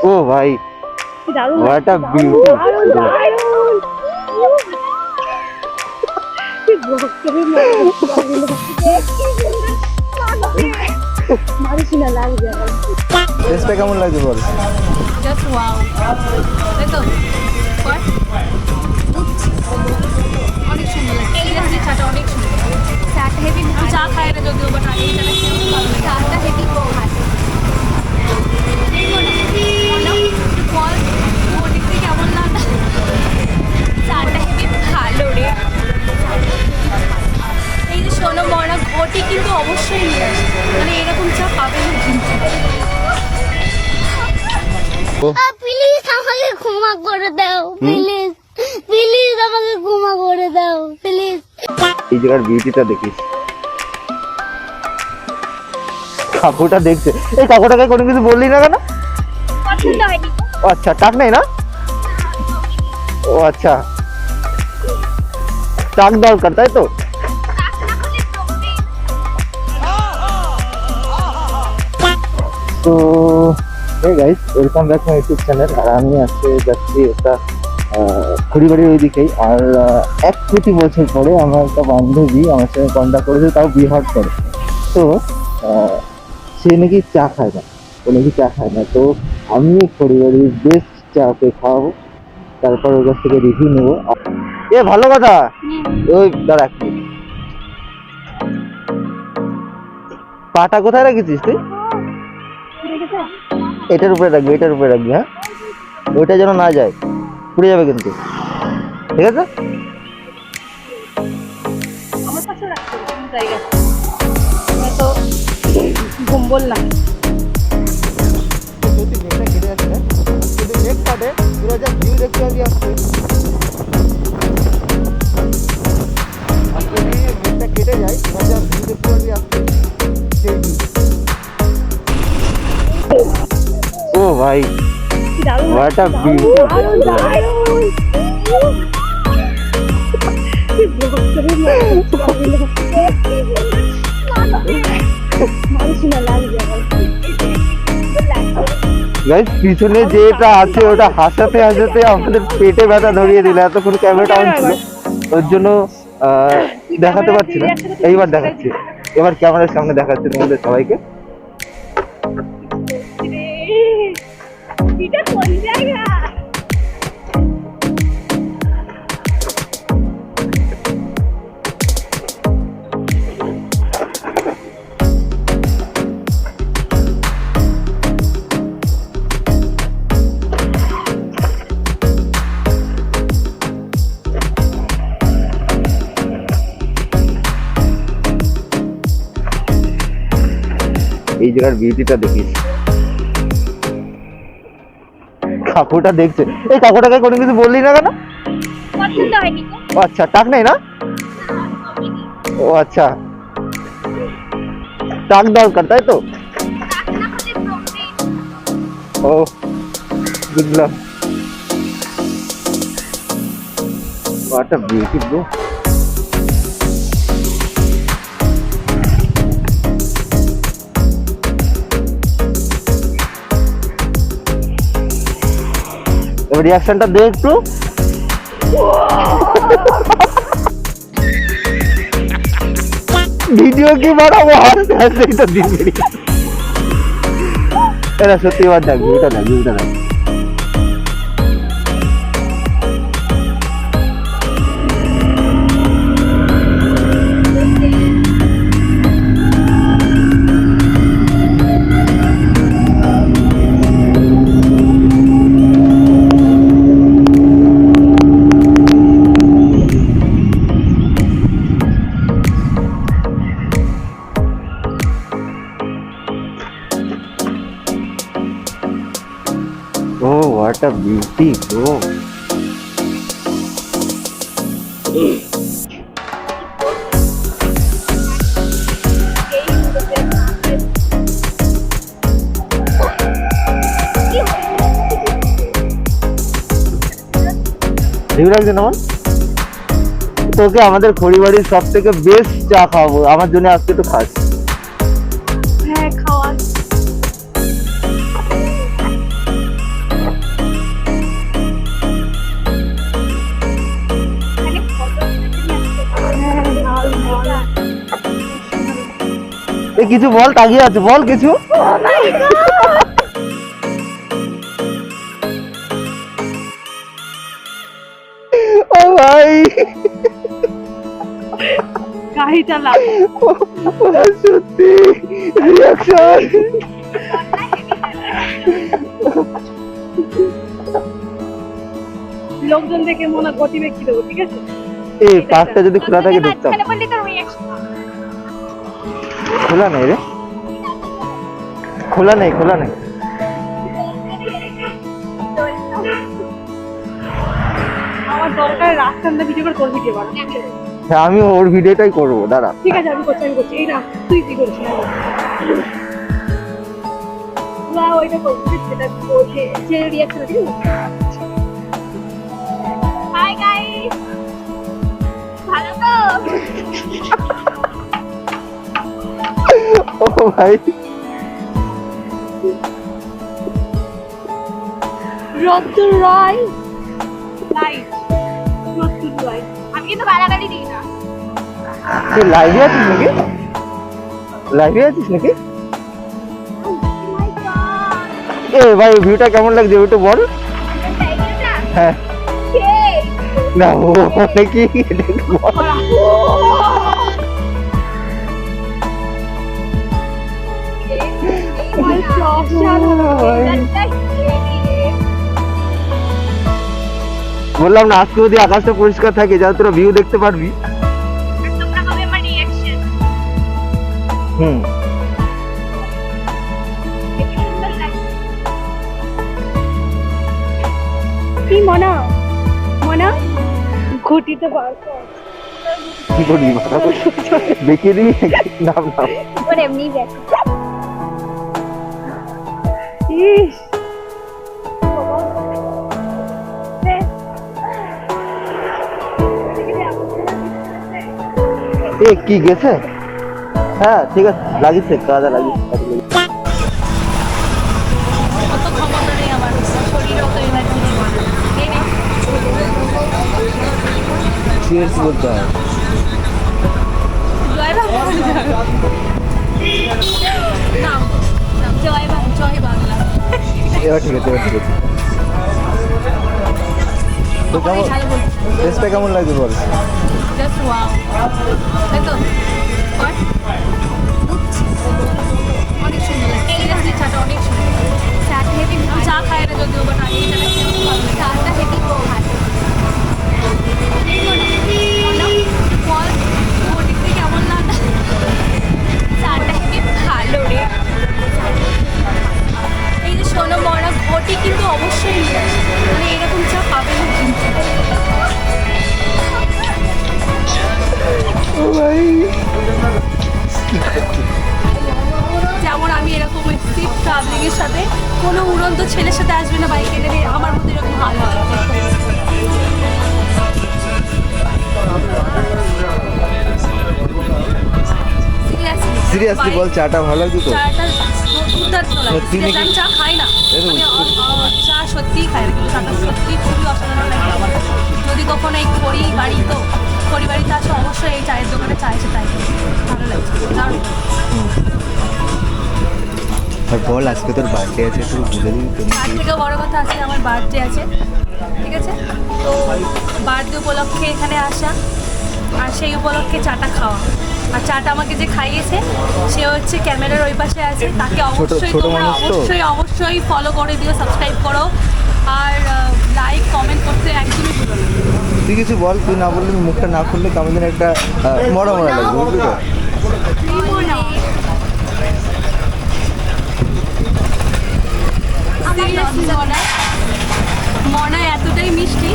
ও ভাই, দারুণ what a দারুণ, বিউটি। দারুণ, দারুণ। কি বকরে মারলো। মারিস না, লাগবে আমার। টেস্টটা কেমন লাগছে বল? জাস্ট ওয়াও, তাই তো? কর। অনেক সুন্দর লাগছে, সিরিয়াসলি চাটা অনেক সুন্দর। চাটা হেভি, চা খায় না যদিও, বাট আমি এখানে খেয়ে ভালো লাগে। চাটা হেভি খায়। বল ওদিক থেকে কেমন লাগছে? চাটা হেভি ভালো রে। এই যে শোনো মরা, ঘটি কিন্তু অবশ্যই নিয়ে আসবে, মানে এরকম চা পাবে না কিন্তু। প্লিজ আমাকে ক্ষমা করে দাও, প্লিজ প্লিজ আমাকে ক্ষমা করে দাও, প্লিজ। এই জায়গার বিউটিটা দেখিস। কাকুটা দেখছে, এই কাকুটাকে কোনো কিছু বললি না কেন? পছন্দ হয়নি। ও আচ্ছা, টাক নেই না? ও আচ্ছা, টাক দরকার তাই তো? তো hey guys, welcome back my YouTube channel. আর আমি আজকে যাচ্ছি একটা খড়িবাড়ির ওই দিকেই। আর 1 বছর পরে আমার একটা বান্ধবী আমার সঙ্গে কন্ট্যাক্ট করেছে, তাও বিহার করে। তো সে নাকি চা খায় না, ও নাকি চা খায় না। তো আমি খড়িবাড়ির বেস্ট চা ওকে খাওয়াবো, তারপর ওর কাছ থেকে রিভিউ নেবো। এ ভালো কথা। ওই দাঁড়া একটু, পাটা কোথায় রেখেছিস তুই? এটার উপরে রাখবি, এটার উপরে রাখবি। হ্যাঁ, ওইটা যেন না যায়, পুড়ে যাবে কিন্তু। ঠিক আছে? আমার পাশে রাখতে জায়গা তো ঘুম বললাম। যদি মেঘটা কেটে যাচ্ছে না, যদি মেঘ কাটে পুরো যা ভিউ দেখতে পাবি আজকে। আজকে যদি মেঘটা কেটে যায় পুরো যা ভিউ দেখতে পাবি আজকে, সেই ভিউ। ও ভাই, দারুণ হোয়াট আ দারুণ, বিউটি। দারুণ, দারুণ। কি বকরে মারলো। মারিস না, লাগবে আমার। গাইস, পিছনে যেটা আছে ওটা হাসাতে হাসাতে আমাদের পেটে ব্যথা ধরিয়ে দিল। এতক্ষণ ক্যামেরাটা অন ছিল, ওর জন্য দেখাতে পারছি না। এইবার দেখাচ্ছি, এবার ক্যামেরার সামনে দেখাচ্ছি তোমাদের সবাইকে। এটা কোন জায়গা? এই জায়গার বিউটিটা দেখিস। কাকুটা দেখছে, এই কাকুটাকে কোনো কিছু বললি না কেন? পছন্দ হয়নি। ও আচ্ছা, টাক নেই না? ও আচ্ছা, টাক দরকার তাই তো? ও বুঝলাম। What a beauty bro. এবার রিয়াকশনটা দে একটু। ভিডিও কি বানাবো, হাসতে হাসতে এটা দিন বেরিয়ে। এটা সত্যি, এবার দেখ ভিউটা, দেখ ভিউটা দেখ। Oh, what a beauty, bro. ঠিক লাগছে না? তোকে আমাদের খড়িবাড়ির সব থেকে বেস্ট চা খাওয়াবো, আমার জন্য আজকে একটু খাস। হ্যাঁ, খাওয়া। কিছু বল, তাকিয়ে আছে, বল কিছু। ও ভাই গাড়ি চালা সত্যি রিয়াকশন। লোকজন দেখে মনে গতি বেশি দেবো, ঠিক আছে? এই পাঁচটা যদি খোলা থাকে ঢুকতাম। বললি তোর রিয়াকশন খোলা নেই রে, খোলা নেই, খোলা নেই। আমার দরকার রাস্তাটা ভিডিও করে তোর ভিডিও বানা। হ্যাঁ আমি ওর ভিডিওটাই করবো, দাঁড়া। ঠিক আছে, আমি করছি এই না, তুই কি করছিস না ওইটা করছিস, সেটা বলছে যে রিয়াকশন ঠিক আছে। হাই গাইস, ভালো তো? ও ভাই রত্তুর রায় লাইট, রত্তুর রায়। আমি কিন্তু গালাগালি দিই না। তুই লাইভে আছিস নাকি? লাইভে আছিস নাকি? এ ভাই ভিউটা কেমন লাগছে ওইটা বল। হ্যাঁ না ও নাকি এটা একটু বল। বললাম না আজকে যদি আকাশটা পরিষ্কার থাকে যাতে তোরা ভিউ দেখতে পারবি। হুম কি মনা মনা ঘটিতে বার কর। কি করবি দেখিয়ে দিবি নাম নাম। ওর এমনি দেখ। ইস এ কি গেছে? হ্যাঁ ঠিক আছে, লাগিয়েছে কাজে লাগিয়েছে। অত ক্ষমতা নেই আমার, শরীরে অত এনার্জি নেই। চিয়ার্স বলতে হয়। জয় বাংলা নাম জয় বাংলা। এবার ঠিক আছে, এবার ঠিক আছে। তো কেমন টেস্টটা কেমন লাগছে বল? জাস্ট ওয়াও, তাই তো? অনেক সুন্দর লাগে, সিরিয়াসলি চাটা অনেক সুন্দর। চাটা হেভি, চা খায় না যদিও, বাট আমি চাটা হেভি ভালো। কেমন লাগে চাটা হেভি ভালো রে। এই যে শোনো মরা, ঘটি কিন্তু অবশ্যই নিয়ে আসবে, মানে এরকম চা পাবে না কিন্তু। যেমন আমি এরকম সিট ট্রাভেলিং এর সাথে কোনো উড়ন্ত ছেলের সাথে আসবে না বাইকে নেবে, আমার মধ্যে এরকম ভালো হয়। সিরিয়াসলি বল চাটা ভালো লাগছে তো? চাটা দুর্দান্ত লাগে। সত্যি নাকি? আমি চা খাই না, এই তো মানে চা সত্যিই খাই না, কিন্তু চাটা সত্যি খুবই অসাধারণ লাগে আমার। যদি কখনো এই খড়ি বাড়িতে আসে অবশ্যই এই চায়ের দোকানে চা এসে তাই ভালো লাগছে, দারুণ। আর বল আজকে তোর বার্থডে আছে, একটু বলে দিবি তো? তার থেকেও বড় কথা, আজকে আমার বার্থডে আছে, ঠিক আছে? তো বার্থডে উপলক্ষে এখানে আসা, আর সেই উপলক্ষে চাটা খাওয়া। আর চাটা আমাকে যে খাইয়েছে সে হচ্ছে ক্যামেরার ওই পাশে আছে, তাকে অবশ্যই ছোট তোমরা মানুষ তো। অবশ্যই ফলো করে দিও, সাবস্ক্রাইব করো, আর লাইক কমেন্ট করতে একদমই ভুলো না। তুই কিছু বল, তুই না বললে মুখটা না খুললে কেমন যেন একটা মরা মরা লাগবে, বুঝলি তো? মনা এতটাই মিষ্টি,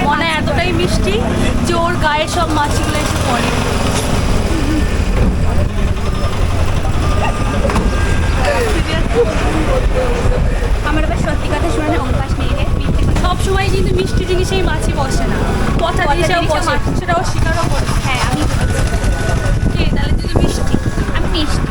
মনা এতটাই মিষ্টি যে ওর গায়ে সব মাছিগুলো এসে পড়ে। আমার আবার সত্যি কথা শুনে অভ্যাস নেই রে, সব সময় কিন্তু মিষ্টি জিনিসেই মাছি বসে না, পচা জিনিসেও বসে, সেটাও স্বীকারও করে। হ্যাঁ আমি তাহলে তুই মিষ্টি, আমি মিষ্টি।